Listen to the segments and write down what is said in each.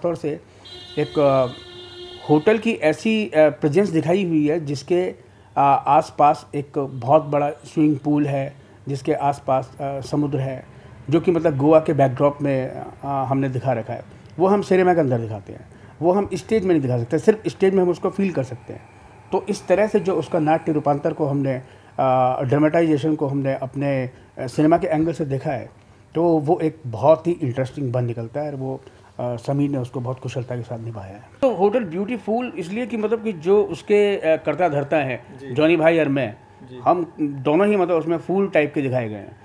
तौर से एक होटल की ऐसी प्रेजेंस दिखाई हुई है जिसके आसपास एक बहुत बड़ा स्विमिंग पूल है, जिसके आसपास समुद्र है, जो कि मतलब गोवा के बैकड्रॉप में हमने दिखा रखा है। वो हम सिनेमा के अंदर दिखाते हैं, वो हम स्टेज में नहीं दिखा सकते, सिर्फ स्टेज में हम उसको फील कर सकते हैं। तो इस तरह से जो उसका नाट्य रूपांतर को हमने ड्रामेटाइजेशन को हमने अपने सिनेमा के एंगल से देखा है, तो वो एक बहुत ही इंटरेस्टिंग बन निकलता है और वो समीर ने उसको बहुत कुशलता के साथ निभाया है। तो होटल ब्यूटीफुल इसलिए कि मतलब कि जो उसके कर्ता धर्ता हैं जॉनी भाई और मैं, हम दोनों ही मतलब उसमें फूल टाइप के दिखाए गए हैं।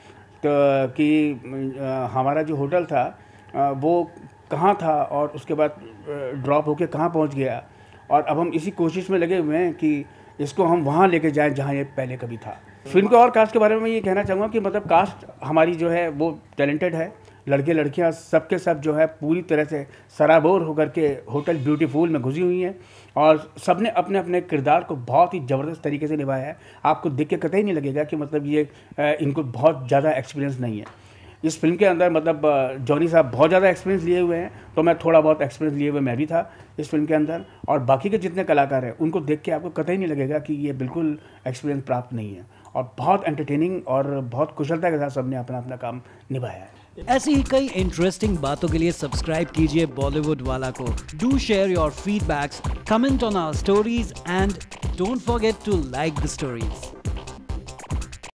तो कि हमारा जो होटल था वो कहाँ था और उसके बाद ड्रॉप होके कहाँ पहुँच गया, और अब हम इसी कोशिश में लगे हुए हैं कि इसको हम वहाँ लेके जाएं जहाँ ये पहले कभी था। फिल्म के और कास्ट के बारे में मैं ये कहना चाहूँगा कि मतलब कास्ट हमारी जो है वो टैलेंटेड है, लड़के लड़कियाँ सबके सब जो है पूरी तरह से सराबोर होकर के होटल ब्यूटीफुल में घुसी हुई हैं, और सबने अपने अपने किरदार को बहुत ही ज़बरदस्त तरीके से निभाया है। आपको देख के कतई नहीं लगेगा कि मतलब ये इनको बहुत ज़्यादा एक्सपीरियंस नहीं है इस फिल्म के अंदर। मतलब जॉनी साहब बहुत ज़्यादा एक्सपीरियंस लिए हुए हैं, तो मैं थोड़ा बहुत एक्सपीरियंस लिए हुए मैं भी था इस फिल्म के अंदर। और बाकी के जितने कलाकार हैं उनको देख के आपको कतई नहीं लगेगा कि ये बिल्कुल एक्सपीरियंस प्राप्त नहीं है, और बहुत एंटरटेनिंग और बहुत कुशलता के साथ सबने अपना अपना काम निभाया है। ऐसी ही कई इंटरेस्टिंग बातों के लिए सब्सक्राइब कीजिए बॉलीवुड वाला को। Do share your feedbacks, comment on our stories and don't forget to like the stories.